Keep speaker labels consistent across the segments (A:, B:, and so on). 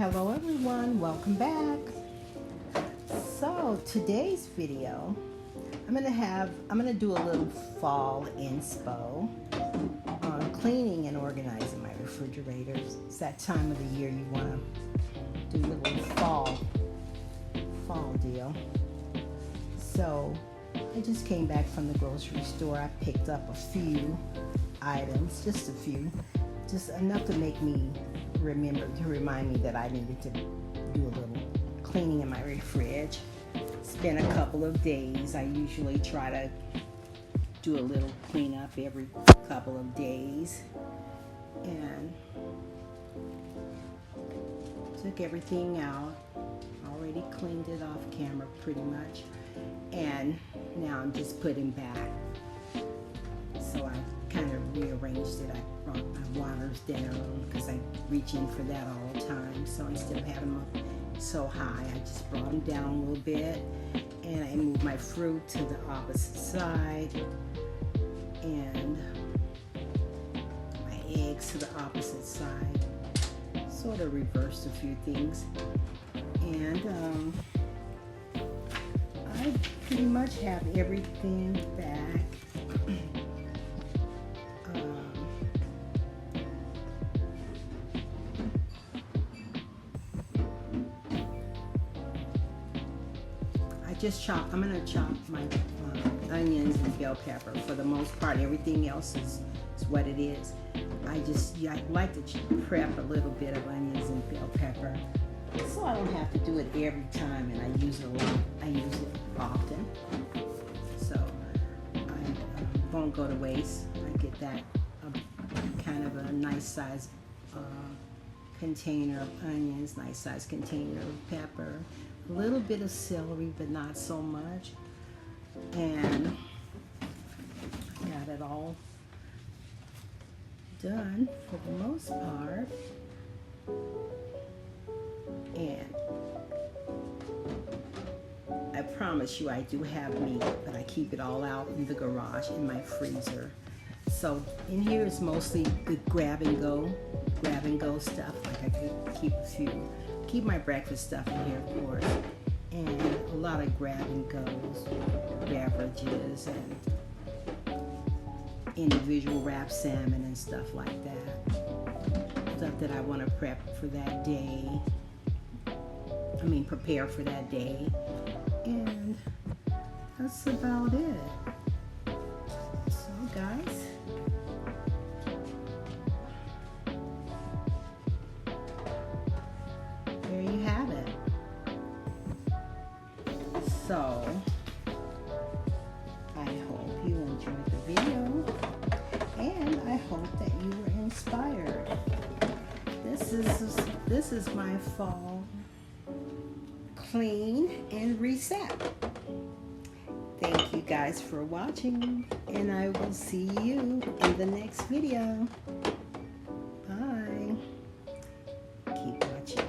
A: Hello everyone, welcome back. So today's video, I'm gonna do a little fall inspo on cleaning and organizing my refrigerators. It's that time of the year you wanna do a little fall deal. So I just came back from the grocery store. I picked up a few items, just a few, just enough to make me remind me that I needed to do a little cleaning in my fridge. It's been a couple of days. I usually try to do a little cleanup every couple of days, and took everything out. Already cleaned it off camera pretty much, and now I'm just putting back. So I kind of rearranged it. I brought my waters down because I reach in for that all the time. So instead of having them so high, I just brought them down a little bit, and I moved my fruit to the opposite side, and my eggs to the opposite side. Sort of reversed a few things, and I pretty much have everything back. I'm gonna chop my onions and bell pepper. For the most part, everything else is what it is. I like to prep a little bit of onions and bell pepper, so I don't have to do it every time, and I use it a lot. I use it often, so I won't go to waste. I get that kind of a nice size container of onions, nice size container of pepper, a little bit of celery, but not so much, and got it all done for the most part. And I promise you, I do have meat, but I keep it all out in the garage in my freezer. So in here is mostly the grab and go stuff. Like I could keep my breakfast stuff in here, of course, and a lot of grab and goes, beverages, and individual wrapped salmon and stuff like that. Stuff that I want to prep for that day. Prepare for that day, and that's about it. So guys, there you have it. So I hope you enjoyed the video, and I hope that you were inspired. This is my fall clean and reset. Thank you guys for watching, and I will see you in the next video. Bye. Keep watching.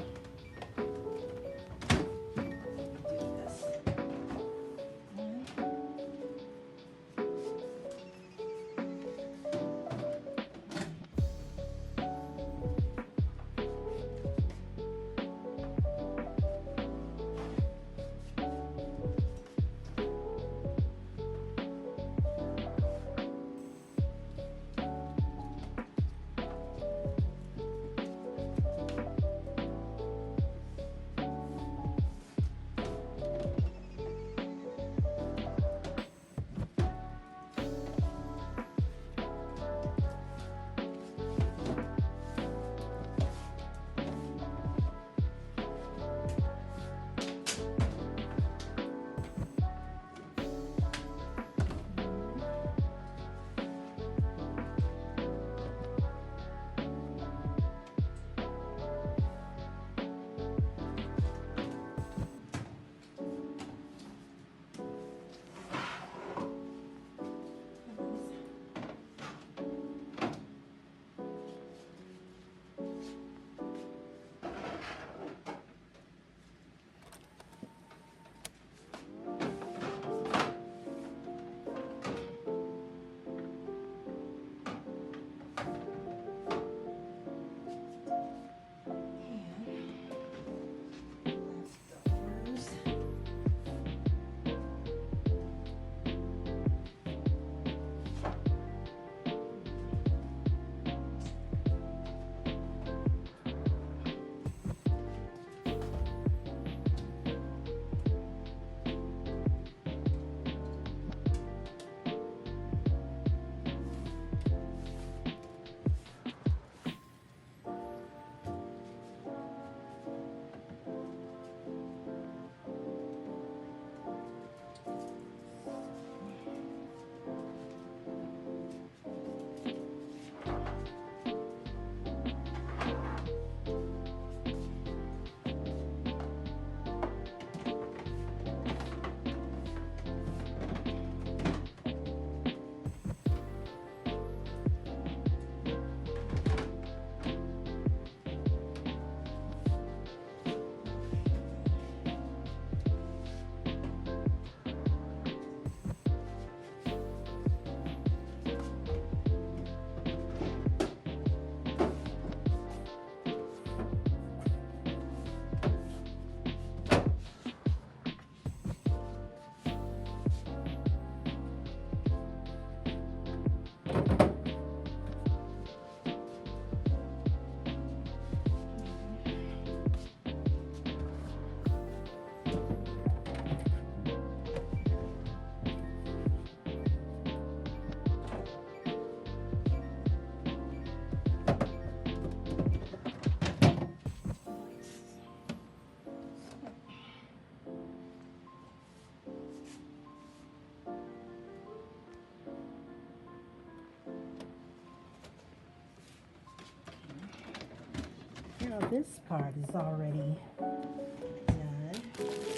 A: Now this part is already done.